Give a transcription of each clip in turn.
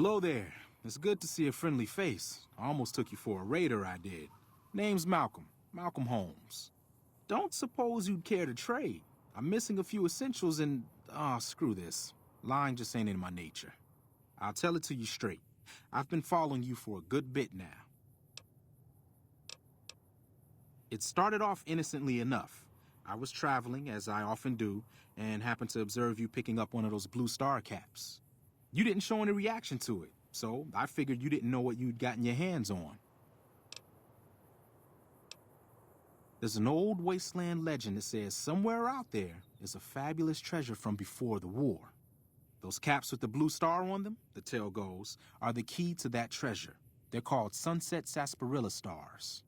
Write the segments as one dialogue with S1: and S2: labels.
S1: Hello there. It's good to see a friendly face. I almost took you for a raider, I did. Name's Malcolm. Malcolm Holmes. Don't suppose you'd care to trade. I'm missing a few essentials and... screw this. Lying just ain't in my nature. I'll tell it to you straight. I've been following you for a good bit now. It started off innocently enough. I was traveling, as I often do, and happened to observe you picking up one of those blue star caps. You didn't show any reaction to it, so I figured you didn't know what you'd gotten your hands on. There's an old wasteland legend that says somewhere out there is a fabulous treasure from before the war. Those caps with the blue star on them, the tale goes, are the key to that treasure. They're called sunset sarsaparilla stars.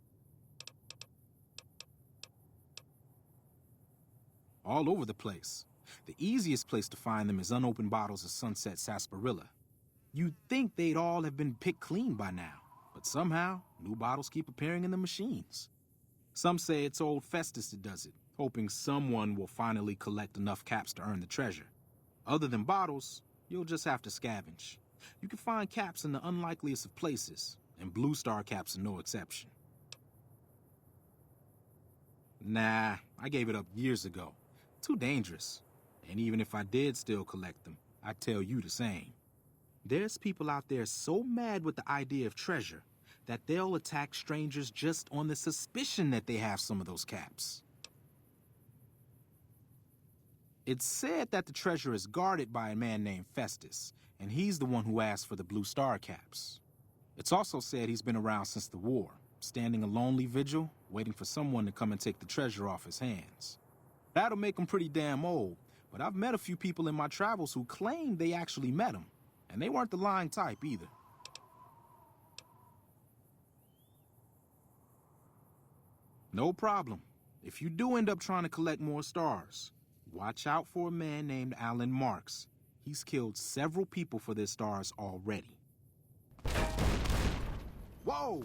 S1: All over the place. The easiest place to find them is unopened bottles of sunset sarsaparilla. You'd think they'd all have been picked clean by now, but somehow, new bottles keep appearing in the machines. Some say it's old Festus that does it, hoping someone will finally collect enough caps to earn the treasure. Other than bottles, you'll just have to scavenge. You can find caps in the unlikeliest of places, and blue star caps are no exception. Nah, I gave it up years ago. Too dangerous. And even if I did still collect them, I'd tell you the same. There's people out there so mad with the idea of treasure that they'll attack strangers just on the suspicion that they have some of those caps. It's said that the treasure is guarded by a man named Festus, and he's the one who asked for the blue star caps. It's also said he's been around since the war, standing a lonely vigil, waiting for someone to come and take the treasure off his hands. That'll make him pretty damn old, but I've met a few people in my travels who claim they actually met him, and they weren't the lying type either. No problem. If you do end up trying to collect more stars, watch out for a man named Alan Marks. He's killed several people for their stars already. Whoa!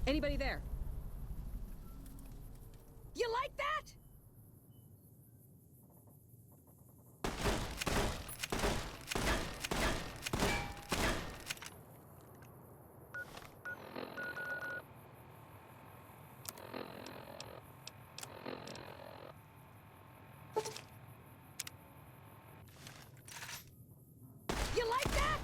S2: Anybody there? You like that? You like that?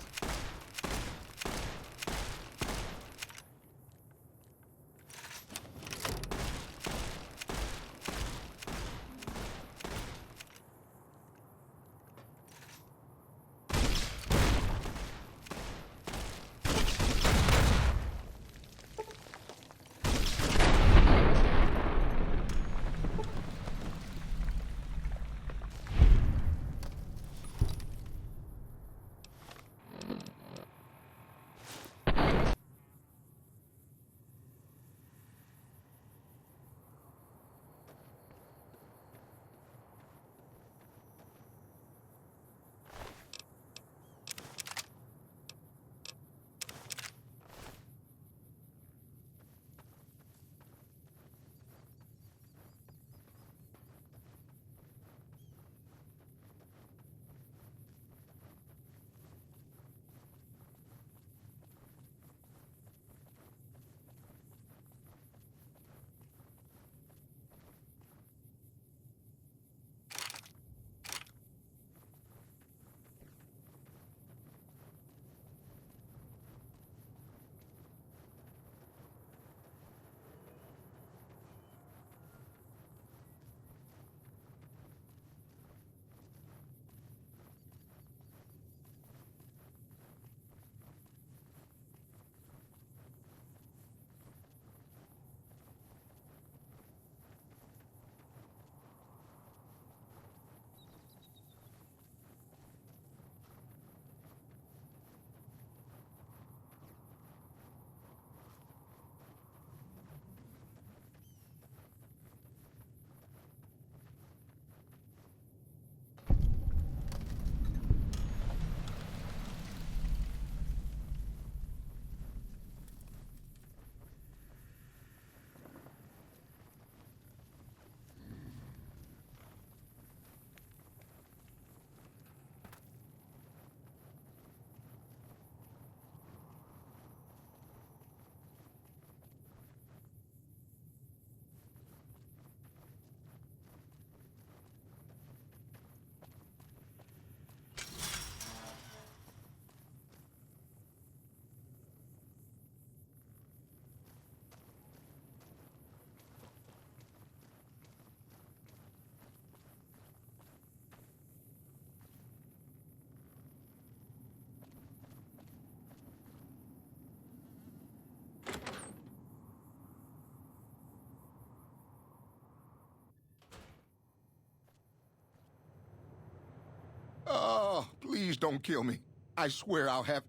S3: Oh, please don't kill me. I swear I'll have...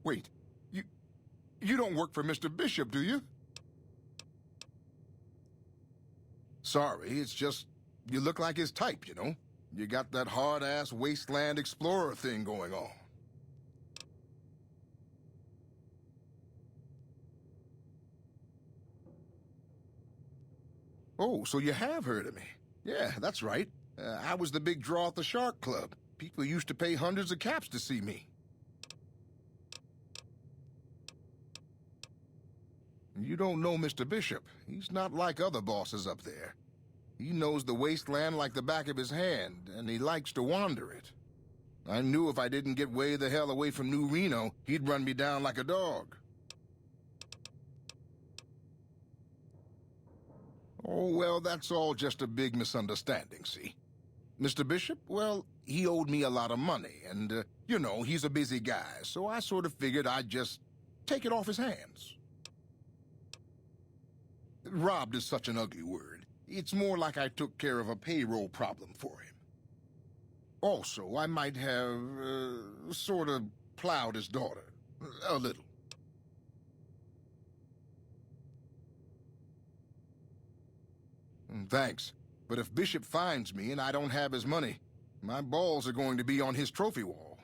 S3: Wait, you don't work for Mr. Bishop, do you? Sorry, it's just you look like his type, you know? You got that hard-ass wasteland explorer thing going on. Oh, so you have heard of me. Yeah, that's right. I was the big draw at the Shark Club. People used to pay hundreds of caps to see me. You don't know Mr. Bishop. He's not like other bosses up there. He knows the wasteland like the back of his hand, and he likes to wander it. I knew if I didn't get way the hell away from New Reno, he'd run me down like a dog. Oh, well, that's all just a big misunderstanding, see? Mr. Bishop, well, he owed me a lot of money, and, you know, he's a busy guy, so I sort of figured I'd just take it off his hands. Robbed is such an ugly word. It's more like I took care of a payroll problem for him. Also, I might have, sort of plowed his daughter. A little. Thanks. But if Bishop finds me and I don't have his money, my balls are going to be on his trophy wall.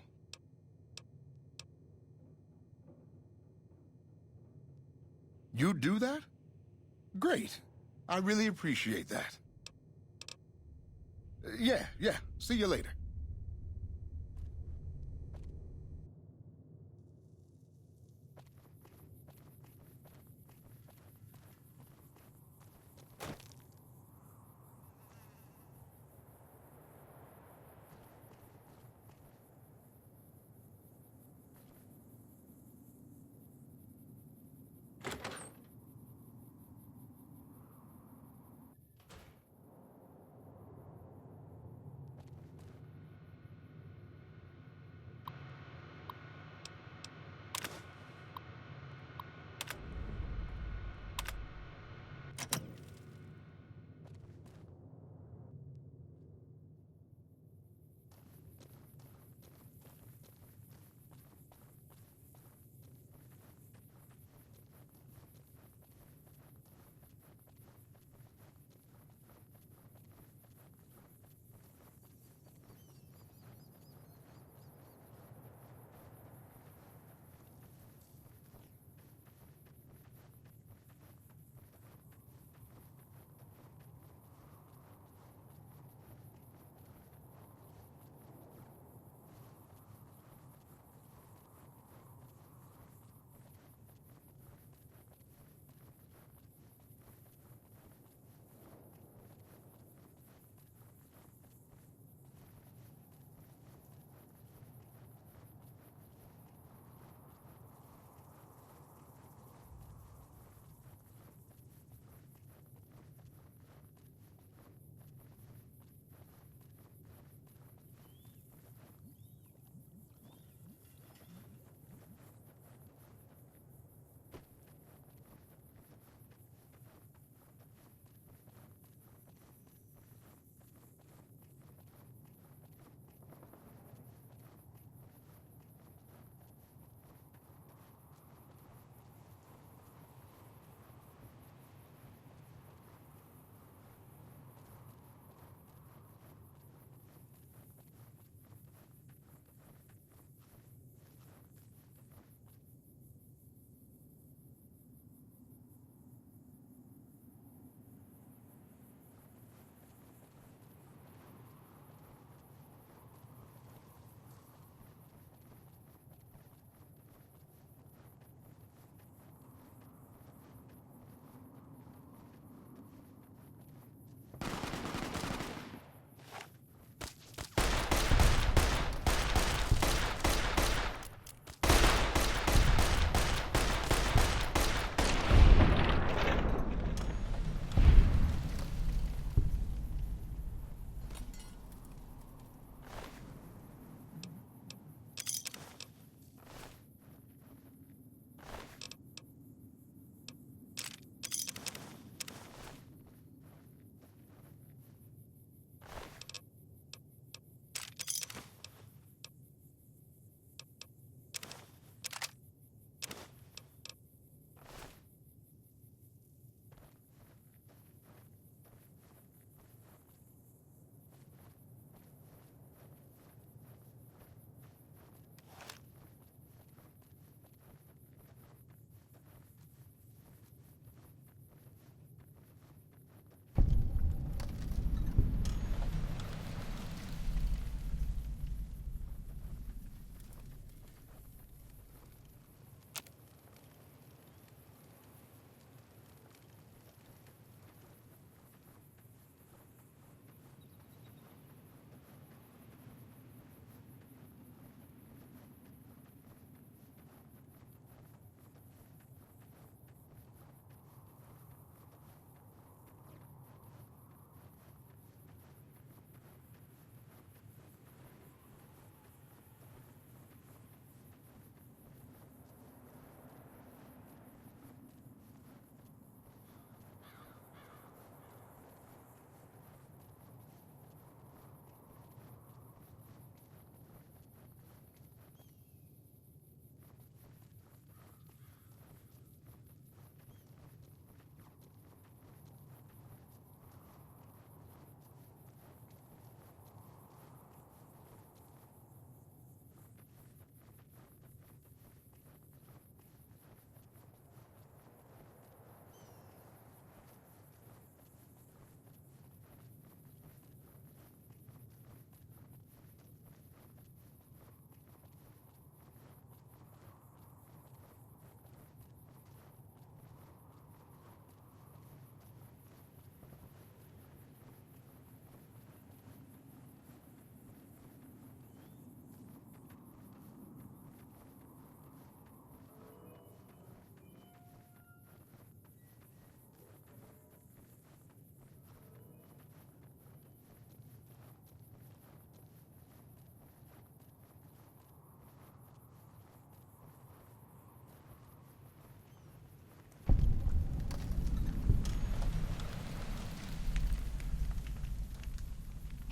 S3: You do that? Great. I really appreciate that. Yeah. See you later.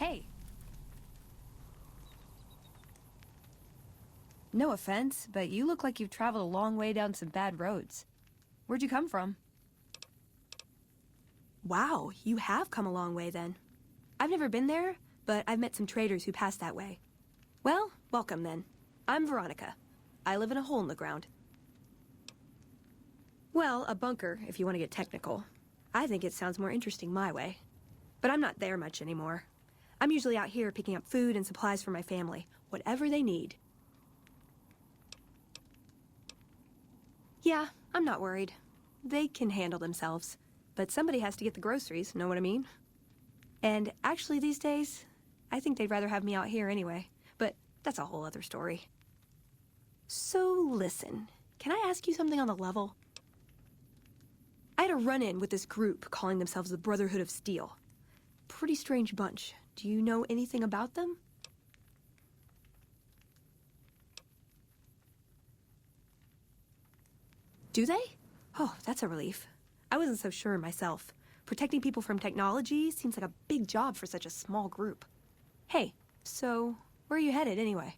S4: Hey. No offense, but you look like you've traveled a long way down some bad roads. Where'd you come from? Wow, you have come a long way then. I've never been there, but I've met some traders who pass that way. Well, welcome then. I'm Veronica. I live in a hole in the ground. Well, a bunker, if you want to get technical. I think it sounds more interesting my way. But I'm not there much anymore. I'm usually out here picking up food and supplies for my family, whatever they need. Yeah, I'm not worried. They can handle themselves. But somebody has to get the groceries, know what I mean? And actually these days, I think they'd rather have me out here anyway. But that's a whole other story. So listen, can I ask you something on the level? I had a run-in with this group calling themselves the Brotherhood of Steel. Pretty strange bunch. Do you know anything about them? Do they? Oh, that's a relief. I wasn't so sure myself. Protecting people from technology seems like a big job for such a small group. Hey, so where are you headed anyway?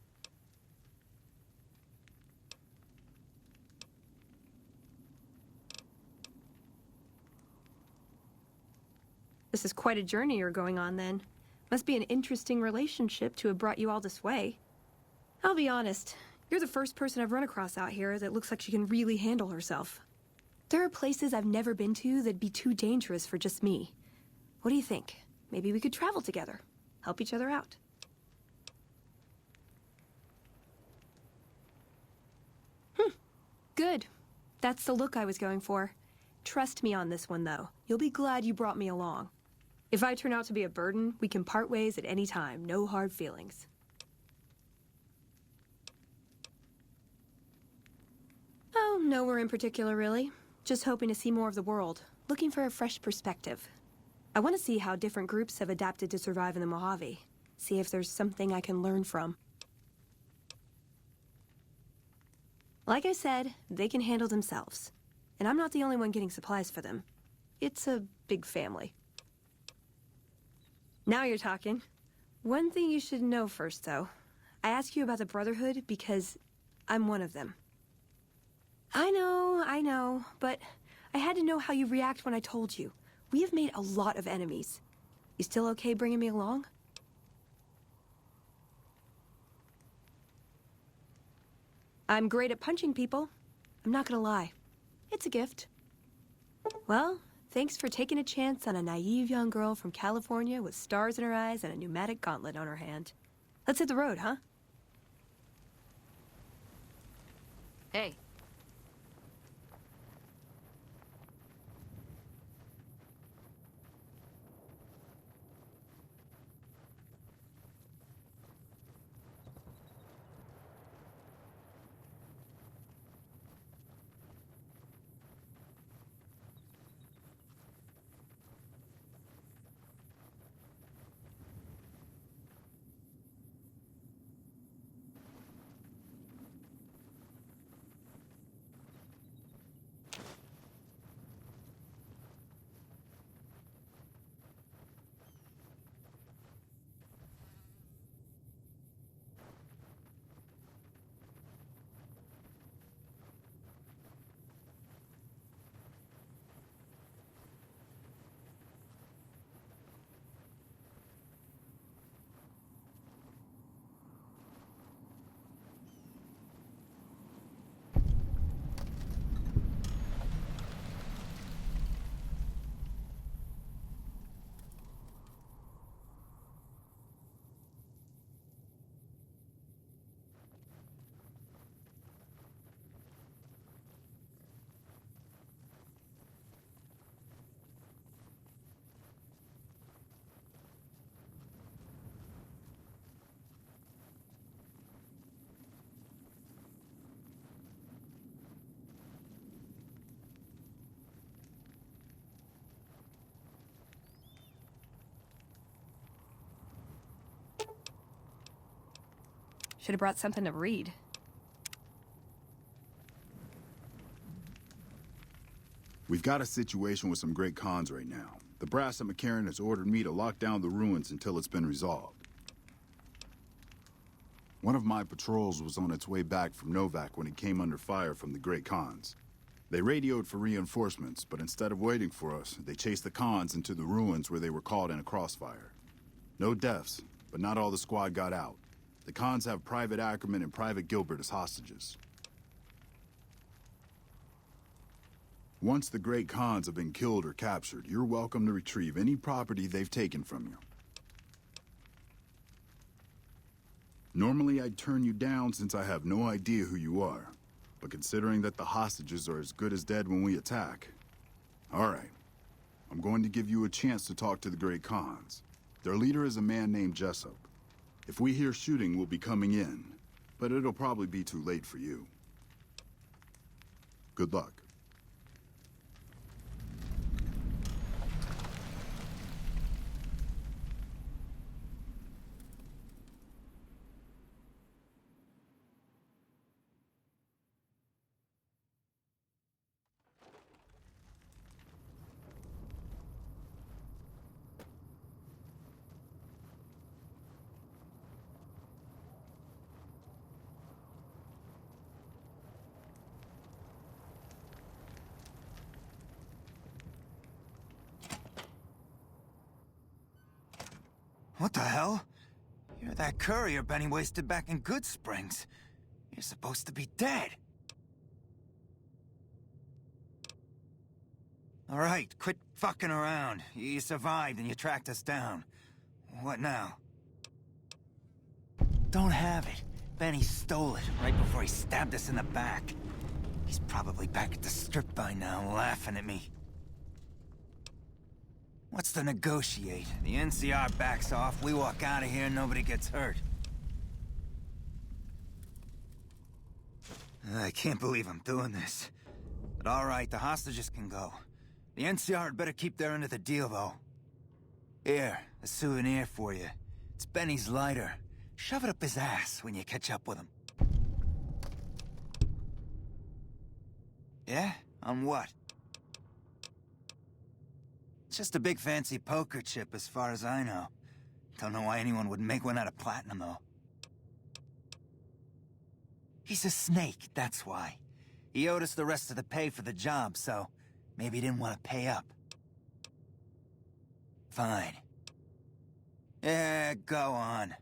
S4: This is quite a journey you're going on then. Must be an interesting relationship to have brought you all this way. I'll be honest, you're the first person I've run across out here that looks like she can really handle herself. There are places I've never been to that'd be too dangerous for just me. What do you think? Maybe we could travel together, help each other out. Good. That's the look I was going for. Trust me on this one, though. You'll be glad you brought me along. If I turn out to be a burden, we can part ways at any time. No hard feelings. Oh, nowhere in particular, really. Just hoping to see more of the world. Looking for a fresh perspective. I want to see how different groups have adapted to survive in the Mojave. See if there's something I can learn from. Like I said, they can handle themselves. And I'm not the only one getting supplies for them. It's a big family. Now you're talking. One thing you should know first, though. I ask you about the Brotherhood because I'm one of them. I know, but I had to know how you react when I told you. We have made a lot of enemies. You still okay bringing me along? I'm great at punching people. I'm not gonna lie. It's a gift. Well, thanks for taking a chance on a naive young girl from California with stars in her eyes and a pneumatic gauntlet on her hand. Let's hit the road, huh? Hey. Should have brought something to read.
S5: We've got a situation with some great cons right now. The brass at McCarran has ordered me to lock down the ruins until it's been resolved. One of my patrols was on its way back from Novak when it came under fire from the Great Khans. They radioed for reinforcements, but instead of waiting for us, they chased the Khans into the ruins where they were caught in a crossfire. No deaths, but not all the squad got out. The Khans have Private Ackerman and Private Gilbert as hostages. Once the Great Khans have been killed or captured, you're welcome to retrieve any property they've taken from you. Normally I'd turn you down since I have no idea who you are, but considering that the hostages are as good as dead when we attack... All right, I'm going to give you a chance to talk to the Great Khans. Their leader is a man named Jessup. If we hear shooting, we'll be coming in, but it'll probably be too late for you. Good luck.
S6: What the hell? You're that courier Benny wasted back in Good Springs. You're supposed to be dead. All right, quit fucking around. You survived and you tracked us down. What now? Don't have it. Benny stole it right before he stabbed us in the back. He's probably back at the strip by now, laughing at me. What's to negotiate? The NCR backs off, we walk out of here, nobody gets hurt. I can't believe I'm doing this. But all right, the hostages can go. The NCR had better keep their end of the deal, though. Here, a souvenir for you. It's Benny's lighter. Shove it up his ass when you catch up with him. Yeah? On what? It's just a big fancy poker chip as far as I know. Don't know why anyone would make one out of platinum, though. He's a snake, that's why. He owed us the rest of the pay for the job, so maybe he didn't want to pay up. Fine. Yeah, go on.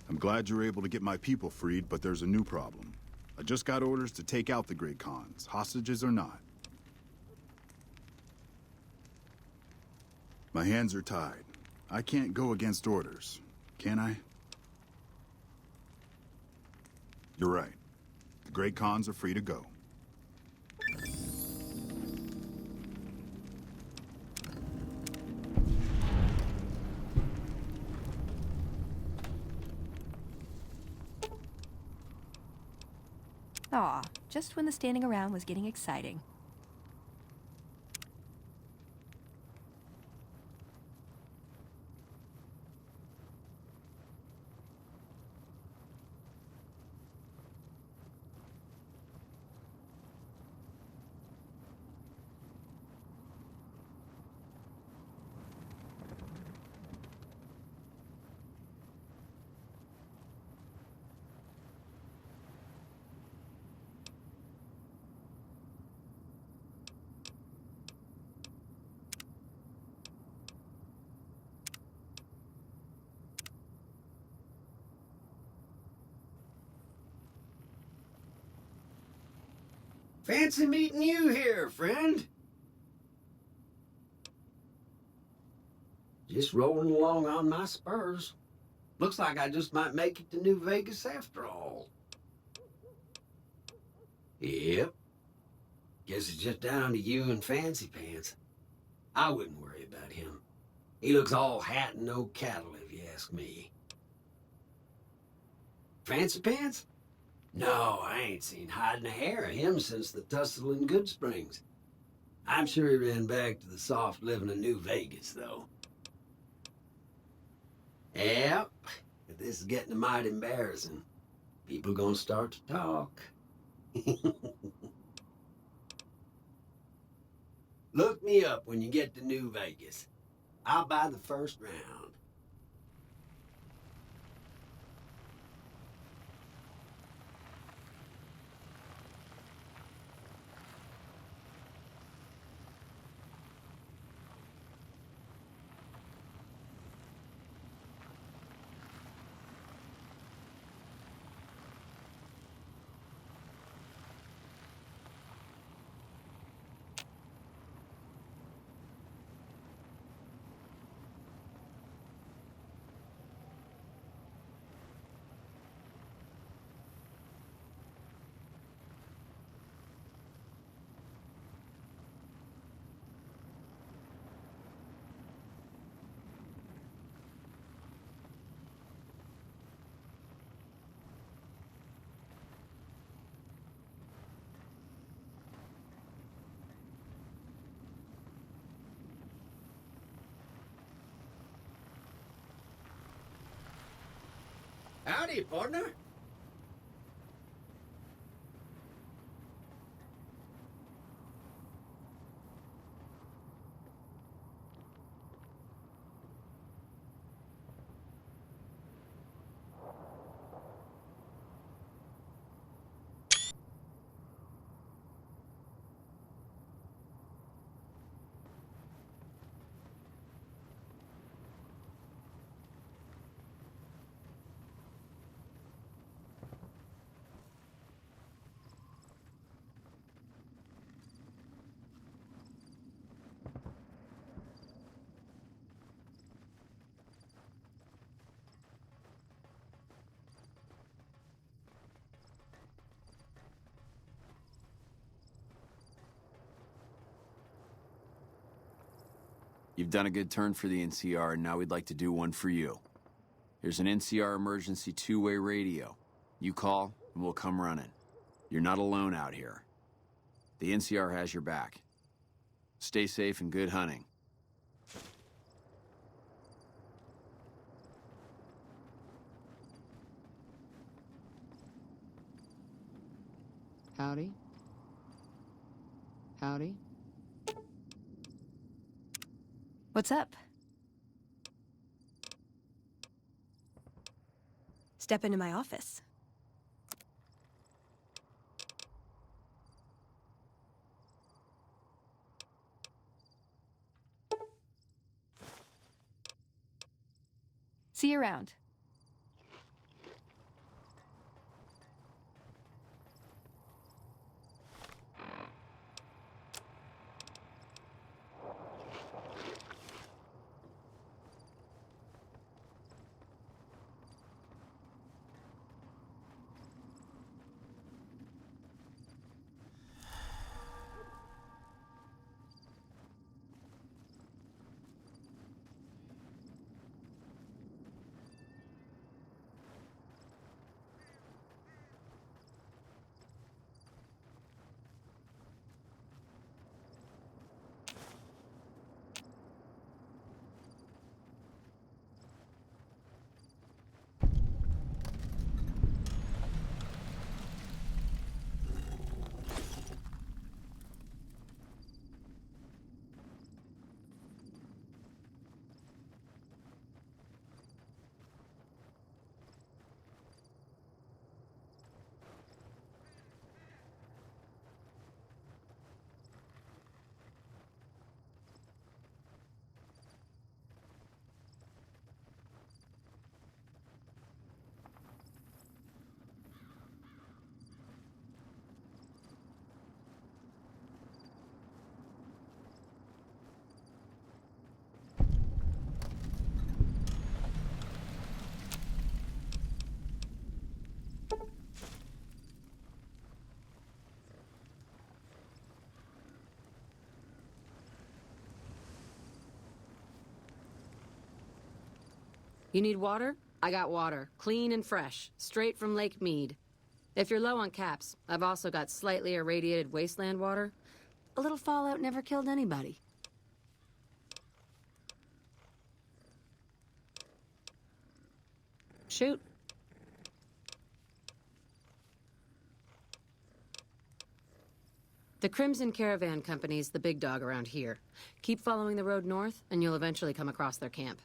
S5: I'm glad you were able to get my people freed, but there's a new problem. I just got orders to take out the Great Khans, hostages or not. My hands are tied. I can't go against orders, can I? You're right. The Great Khans are free to go.
S4: Aw, just when the standing around was getting exciting.
S7: Fancy meeting you here, friend. Just rolling along on my spurs. Looks like I just might make it to New Vegas after all. Yep. Guess it's just down to you and Fancy Pants. I wouldn't worry about him. He looks all hat and no cattle, if you ask me. Fancy Pants? No, I ain't seen hide and hair of him since the tussle in Good Springs. I'm sure he ran back to the soft living of New Vegas, though. Yep, but this is getting mighty embarrassing. People gonna start to talk. Look me up when you get to New Vegas. I'll buy the first round. Howdy, partner.
S8: You've done a good turn for the NCR, and now we'd like to do one for you. Here's an NCR emergency two-way radio. You call, and we'll come running. You're not alone out here. The NCR has your back. Stay safe and good hunting.
S9: Howdy. Howdy.
S4: What's up? Step into my office. See you around.
S9: You need water? I got water. Clean and fresh. Straight from Lake Mead. If you're low on caps, I've also got slightly irradiated wasteland water. A little fallout never killed anybody. Shoot. The Crimson Caravan Company's the big dog around here. Keep following the road north, and you'll eventually come across their camp.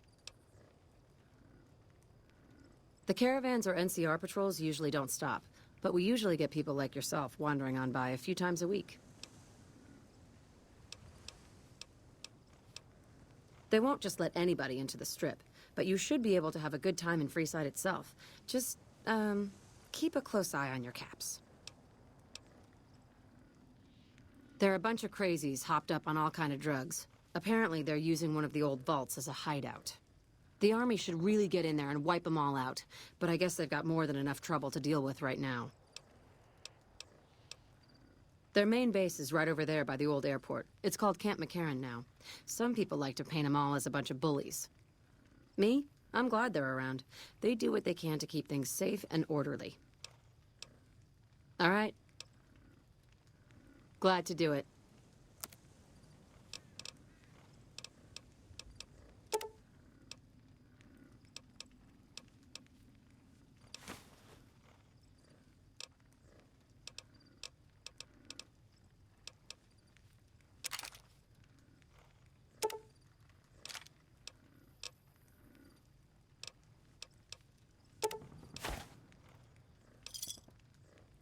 S9: The caravans or NCR patrols usually don't stop, but we usually get people like yourself wandering on by a few times a week. They won't just let anybody into the Strip, but you should be able to have a good time in Freeside itself. Just, keep a close eye on your caps. They're a bunch of crazies hopped up on all kind of drugs. Apparently, they're using one of the old vaults as a hideout. The army should really get in there and wipe them all out, but I guess they've got more than enough trouble to deal with right now. Their main base is right over there by the old airport. It's called Camp McCarran now. Some people like to paint them all as a bunch of bullies. Me? I'm glad they're around. They do what they can to keep things safe and orderly. All right. Glad to do it.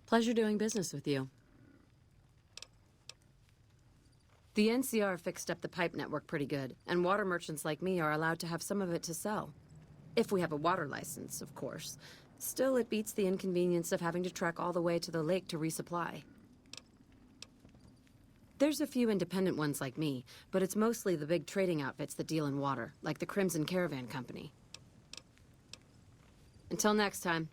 S9: Pleasure doing business with you. The NCR fixed up the pipe network pretty good, and water merchants like me are allowed to have some of it to sell. If we have a water license, of course. Still, it beats the inconvenience of having to trek all the way to the lake to resupply. There's a few independent ones like me, but it's mostly the big trading outfits that deal in water, like the Crimson Caravan Company. Until next time.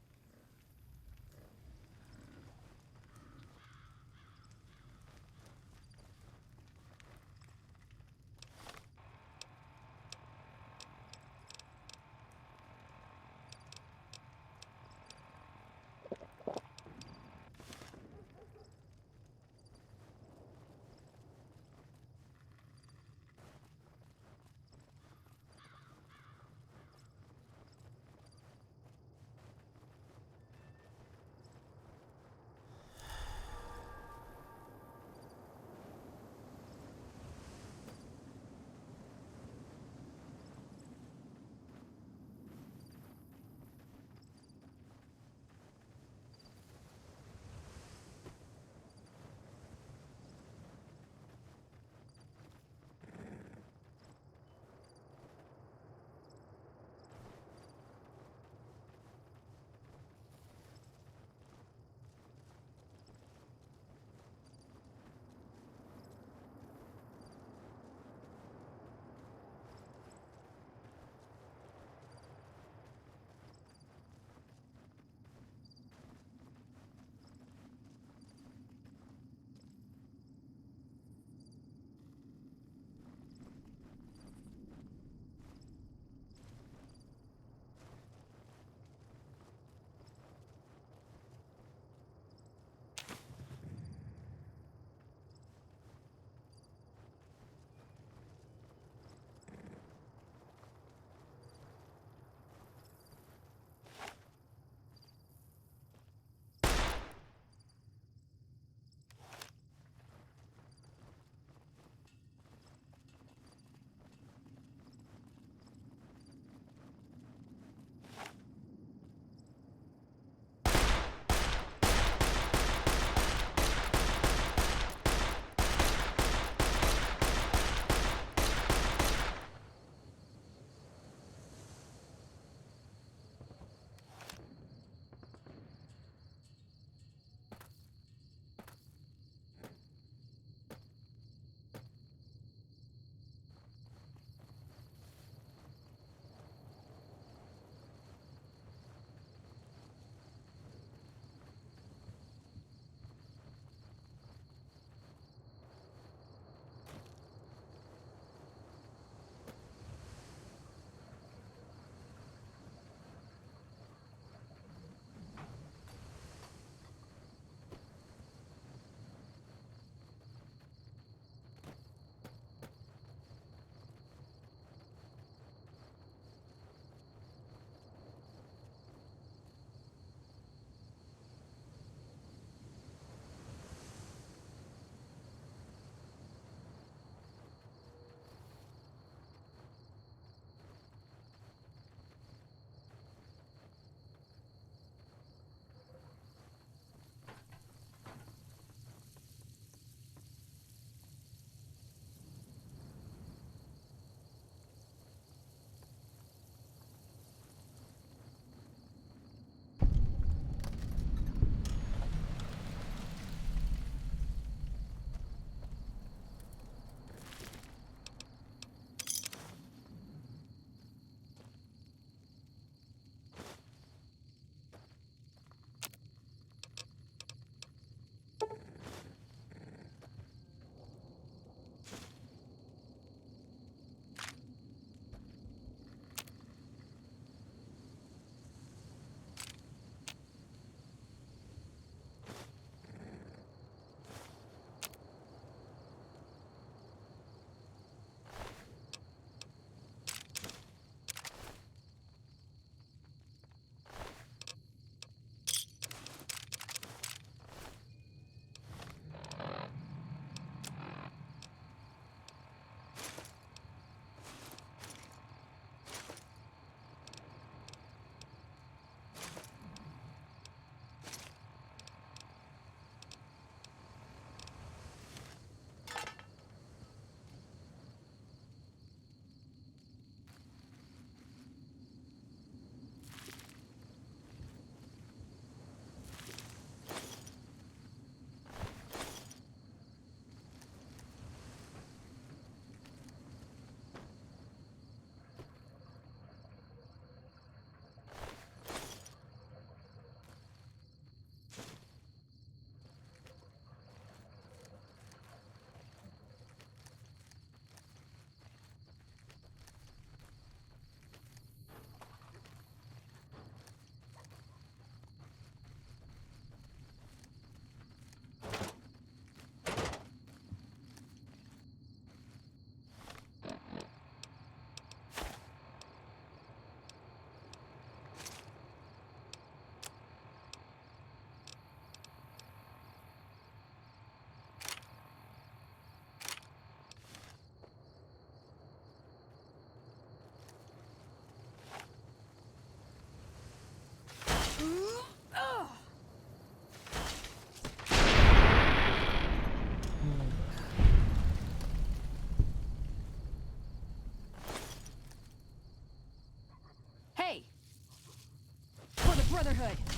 S2: good.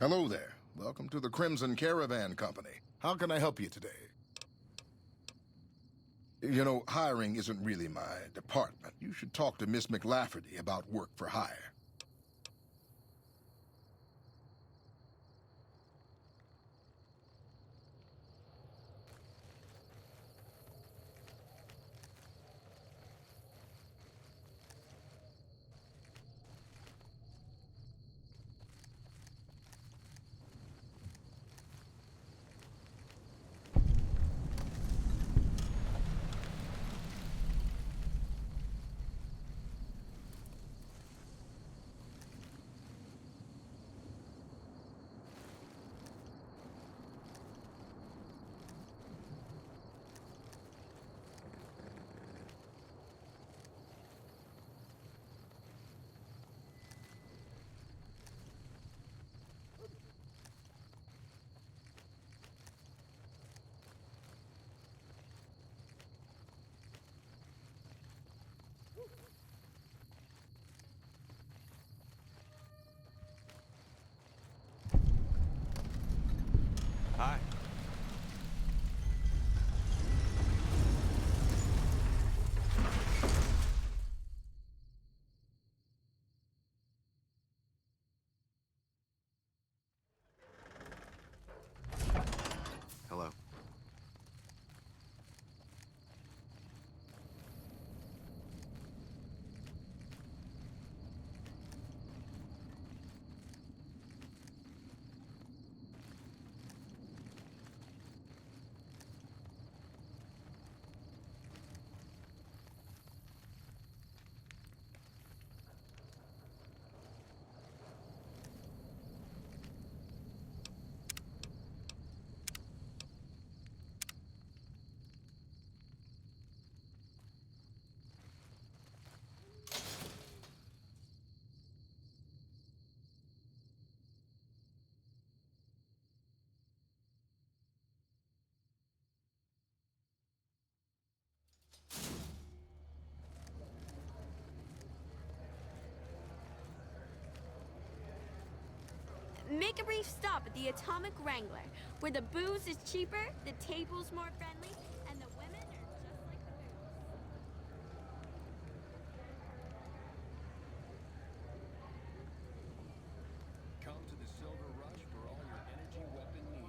S3: Hello there. Welcome to the Crimson Caravan Company. How can I help you today? You know, hiring isn't really my department. You should talk to Miss McLafferty about work for hire.
S8: Hi. Hello.
S10: Make a brief stop at the Atomic Wrangler, where the booze is cheaper, the table's more friendly, and the women are just like the booze.
S11: Come to the Silver Rush for all your energy weapon needs.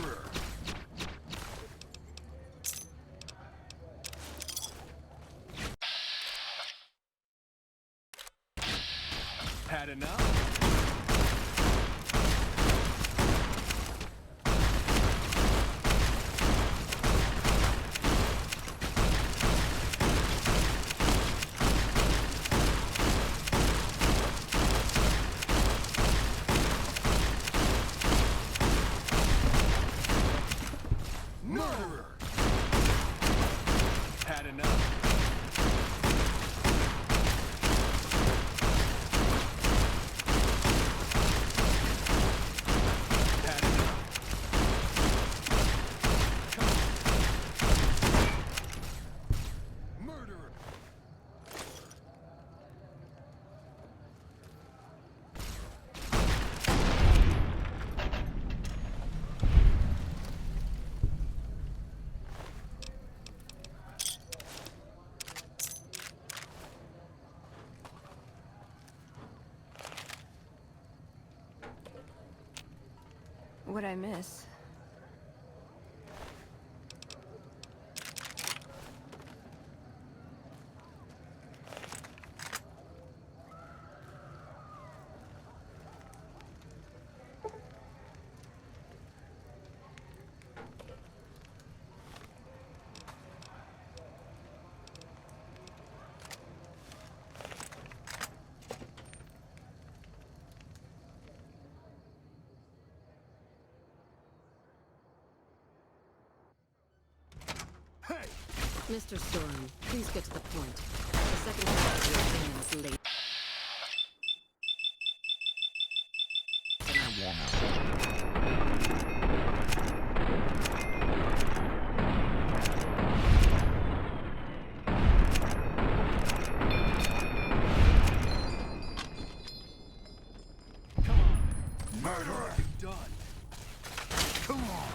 S11: Murderer! Had enough? Murderer! Had enough? Had enough? Come on. Murderer!
S4: What'd I miss?
S9: Mr. Storm, please get to the point. The second half of your plan is late. And I want out.
S11: Come on. Murderer! Done.
S3: Come on!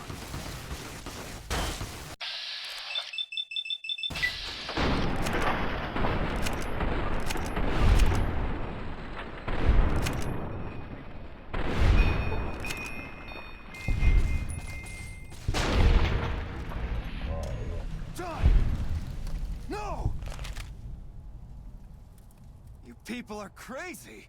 S11: Done! No! You people are crazy!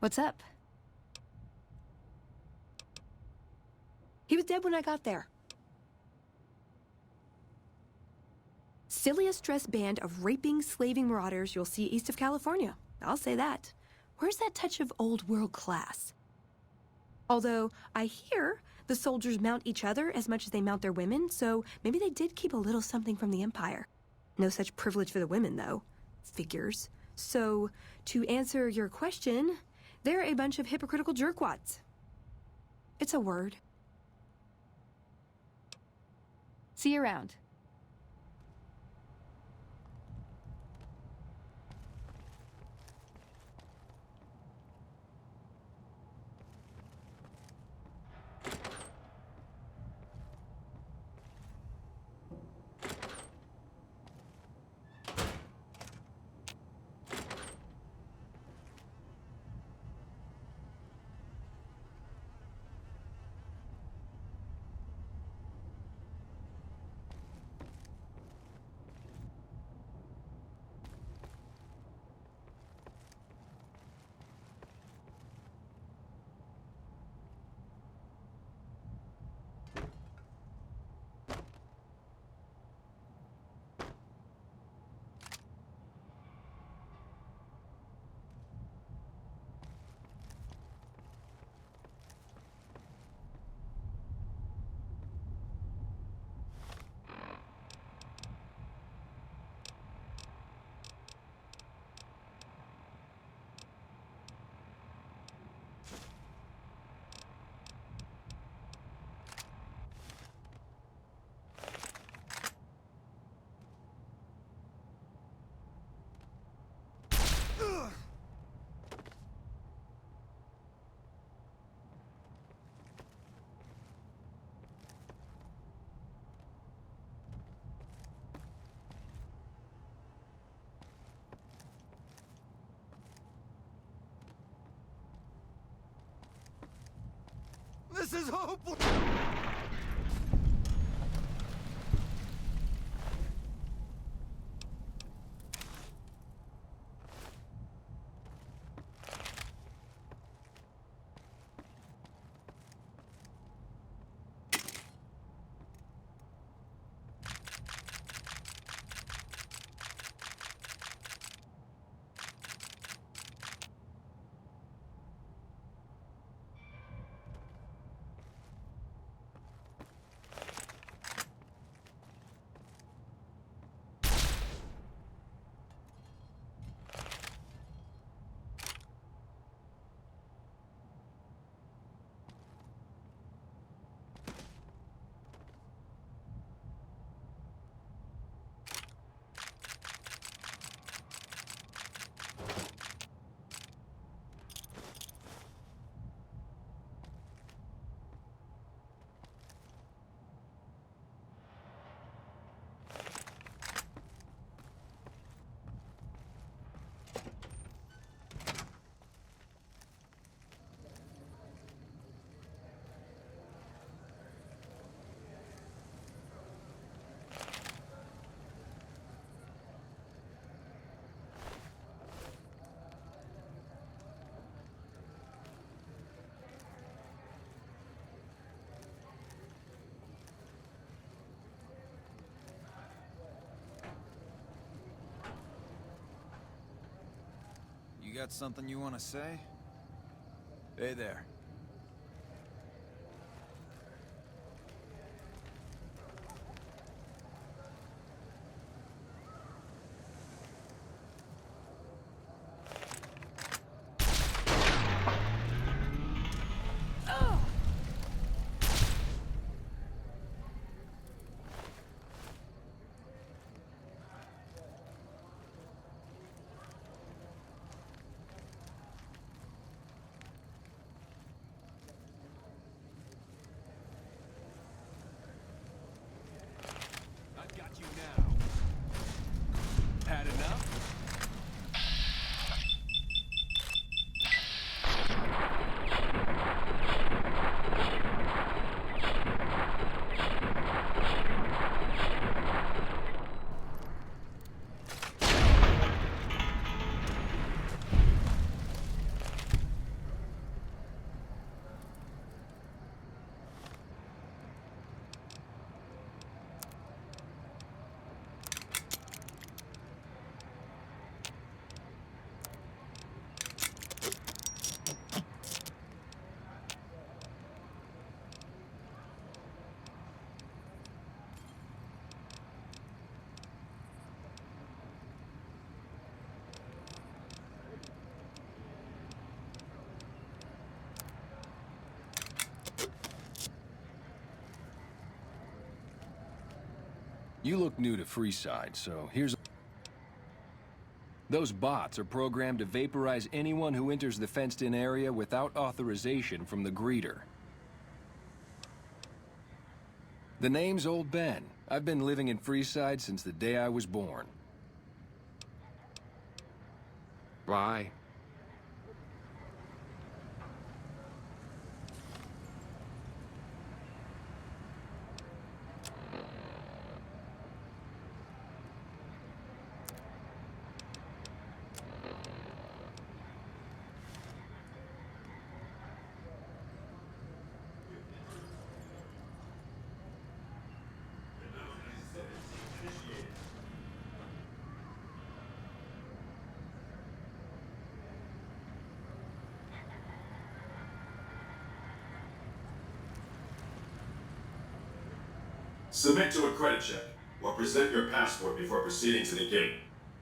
S4: What's up? He was dead when I got there. Silliest dressed band of raping, slaving marauders you'll see east of California. I'll say that. Where's that touch of old world class? Although, I hear the soldiers mount each other as much as they mount their women, so maybe they did keep a little something from the Empire. No such privilege for the women, though. Figures. So, to answer your question, they're a bunch of hypocritical jerkwads. It's a word. See you around.
S6: This is hopeless! You got something you want to say? Hey there.
S11: You look new to Freeside, so here's... Those bots are programmed to vaporize anyone who enters the fenced-in area without authorization from the greeter. The name's Old Ben. I've been living in Freeside since the day I was born.
S12: Why?
S13: Submit to a credit check, or present your passport before proceeding to the gate.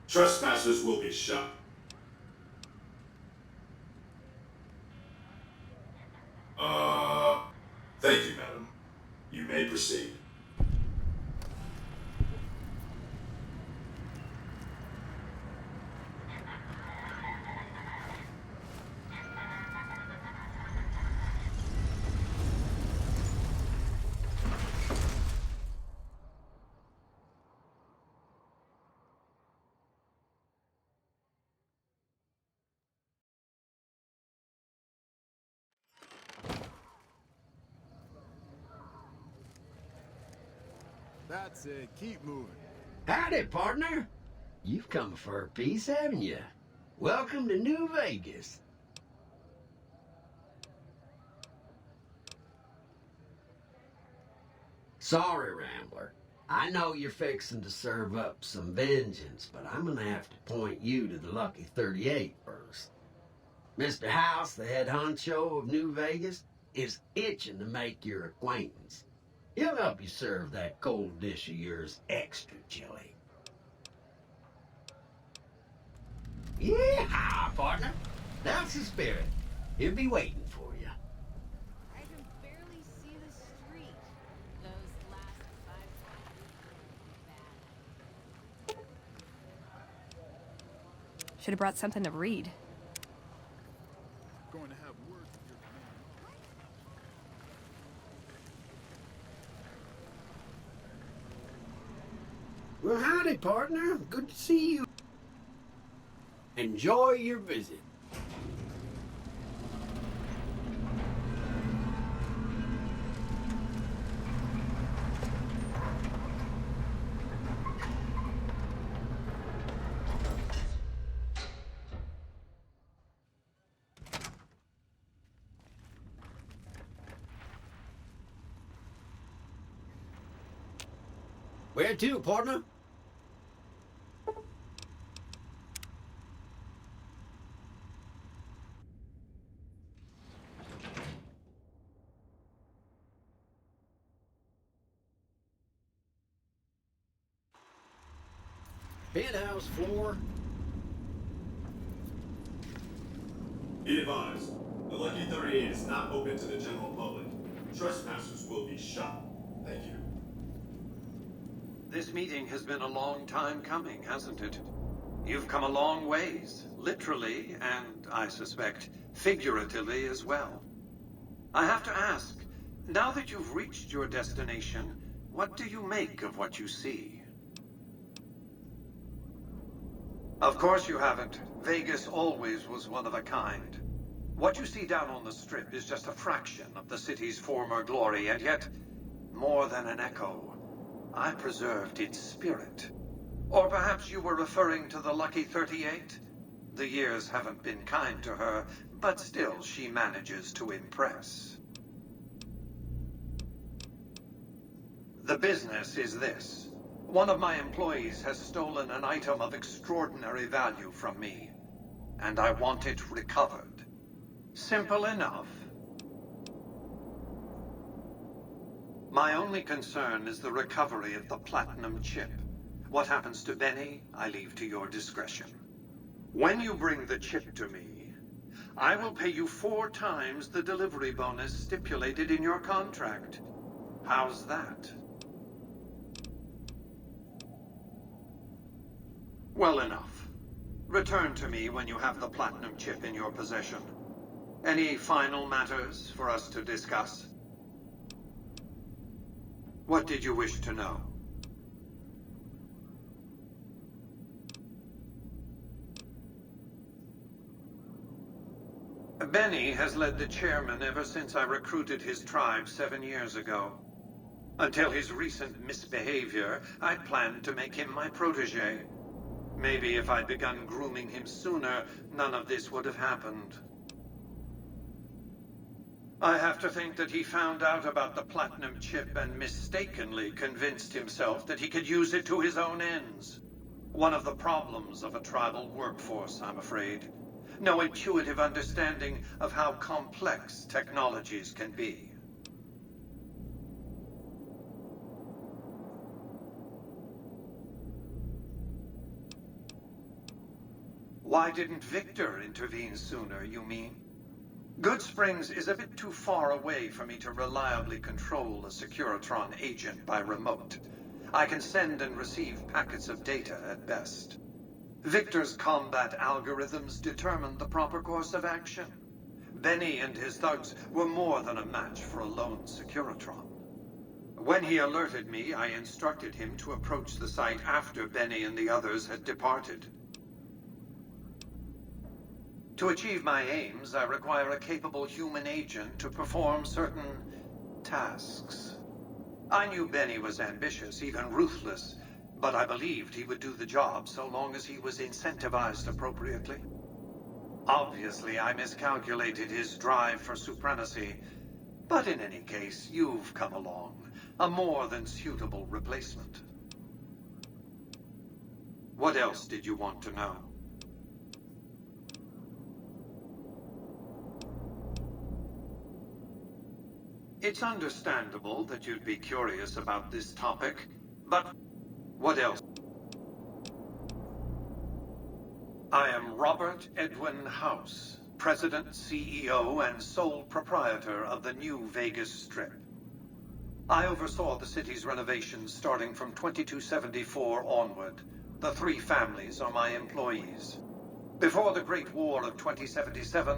S13: Trespassers will be shot. Thank you, madam. You may proceed.
S5: That's it. Keep moving.
S7: Howdy, partner. You've come for a piece, haven't you? Welcome to New Vegas. Sorry, Rambler. I know you're fixing to serve up some vengeance, but I'm gonna have to point you to the Lucky 38 first. Mr. House, the head honcho of New Vegas, is itching to make your acquaintance. He'll help you serve that cold dish of yours extra chili. Yeah, partner. That's the spirit. He'll be waiting for you.
S10: I can barely see the street. Those last 5 seconds bad.
S4: Should have brought something to read.
S5: Going to have words with your command.
S7: Well, howdy, partner. Good to see you. Enjoy your visit. Where to, partner? Penthouse floor.
S13: Be advised, the Lucky 38 is not open to the general public. Trespassers will be shot. Thank you.
S14: This meeting has been a long time coming, hasn't it? You've come a long ways, literally, and, I suspect, figuratively as well. I have to ask, now that you've reached your destination, what do you make of what you see? Of course you haven't. Vegas always was one of a kind. What you see down on the Strip is just a fraction of the city's former glory, and yet, more than an echo, I preserved its spirit. Or perhaps you were referring to the Lucky 38? The years haven't been kind to her, but still she manages to impress. The business is this. One of my employees has stolen an item of extraordinary value from me, and I want it recovered. Simple enough. My only concern is the recovery of the platinum chip. What happens to Benny, I leave to your discretion. When you bring the chip to me, I will pay you 4 times the delivery bonus stipulated in your contract. How's that? Well enough. Return to me when you have the platinum chip in your possession. Any final matters for us to discuss? What did you wish to know? Benny has led the chairman ever since I recruited his tribe 7 years ago. Until his recent misbehavior, I'd planned to make him my protege. Maybe if I'd begun grooming him sooner, none of this would have happened. I have to think that he found out about the platinum chip and mistakenly convinced himself that he could use it to his own ends. One of the problems of a tribal workforce, I'm afraid. No intuitive understanding of how complex technologies can be. Why didn't Victor intervene sooner, you mean? Good Springs is a bit too far away for me to reliably control a Securitron agent by remote. I can send and receive packets of data at best. Victor's combat algorithms determined the proper course of action. Benny and his thugs were more than a match for a lone Securitron. When he alerted me, I instructed him to approach the site after Benny and the others had departed. To achieve my aims, I require a capable human agent to perform certain tasks. I knew Benny was ambitious, even ruthless, but I believed he would do the job so long as he was incentivized appropriately. Obviously, I miscalculated his drive for supremacy, but in any case, you've come along, a more than suitable replacement. What else did you want to know? It's understandable that you'd be curious about this topic, but what else? I am Robert Edwin House, President, CEO, and sole proprietor of the new Vegas Strip. I oversaw the city's renovations starting from 2274 onward. The 3 families are my employees. Before the Great War of 2077,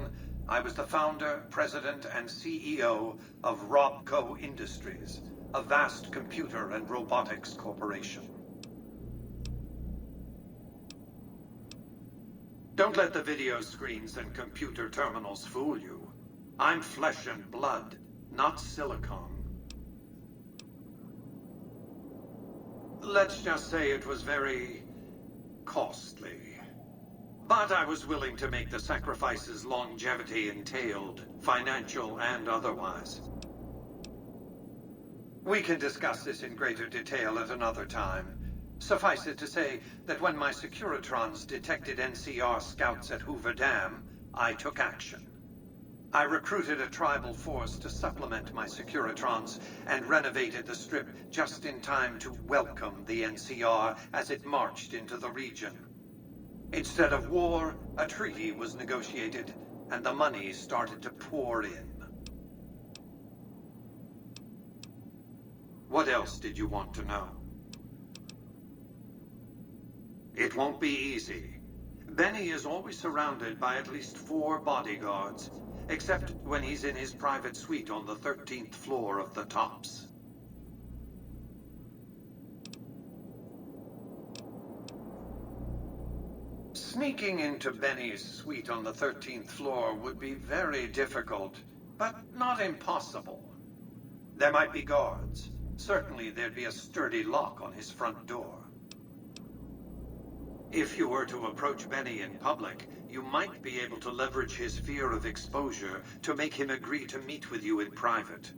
S14: I was the founder, president, and CEO of Robco Industries, a vast computer and robotics corporation. Don't let the video screens and computer terminals fool you. I'm flesh and blood, not silicon. Let's just say it was very costly. But I was willing to make the sacrifices longevity entailed, financial and otherwise. We can discuss this in greater detail at another time. Suffice it to say that when my Securitrons detected NCR scouts at Hoover Dam, I took action. I recruited a tribal force to supplement my Securitrons and renovated the Strip just in time to welcome the NCR as it marched into the region. Instead of war, a treaty was negotiated, and the money started to pour in. What else did you want to know? It won't be easy. Benny is always surrounded by at least 4 bodyguards, except when he's in his private suite on the 13th floor of the Tops. Sneaking into Benny's suite on the 13th floor would be very difficult, but not impossible. There might be guards. Certainly there'd be a sturdy lock on his front door. If you were to approach Benny in public, you might be able to leverage his fear of exposure to make him agree to meet with you in private.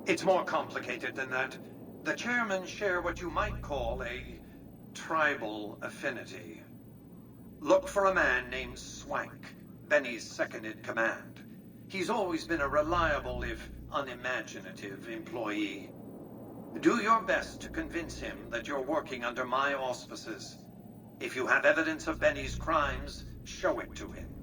S14: It's more complicated than that. The chairmen share what you might call a tribal affinity. Look for a man named Swank, Benny's second-in-command. He's always been a reliable, if unimaginative, employee. Do your best to convince him that you're working under my auspices. If you have evidence of Benny's crimes, show it to him.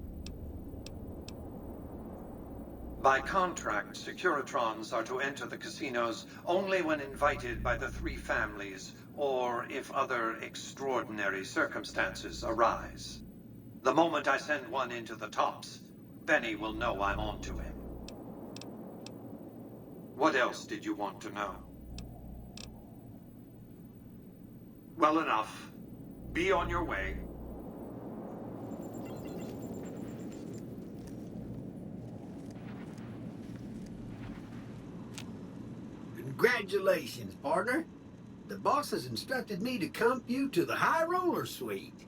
S14: By contract, Securitrons are to enter the casinos only when invited by the three families, or if other extraordinary circumstances arise. The moment I send one into the tops, Benny will know I'm on to him. What else did you want to know? Well enough. Be on your way.
S7: Congratulations, partner. The boss has instructed me to comp you to the High Roller Suite.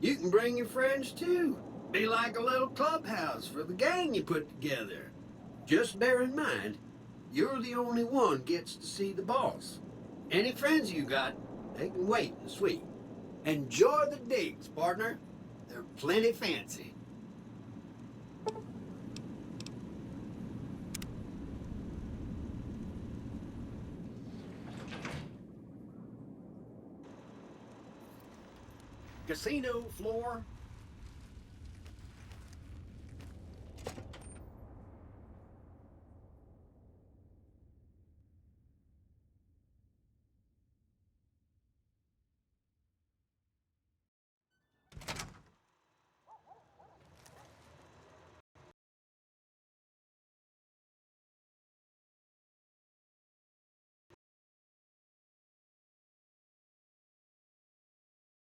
S7: You can bring your friends too. Be like a little clubhouse for the gang you put together. Just bear in mind, you're the only one gets to see the boss. Any friends you got, they can wait in the suite. Enjoy the digs, partner. They're plenty fancy.
S15: Casino floor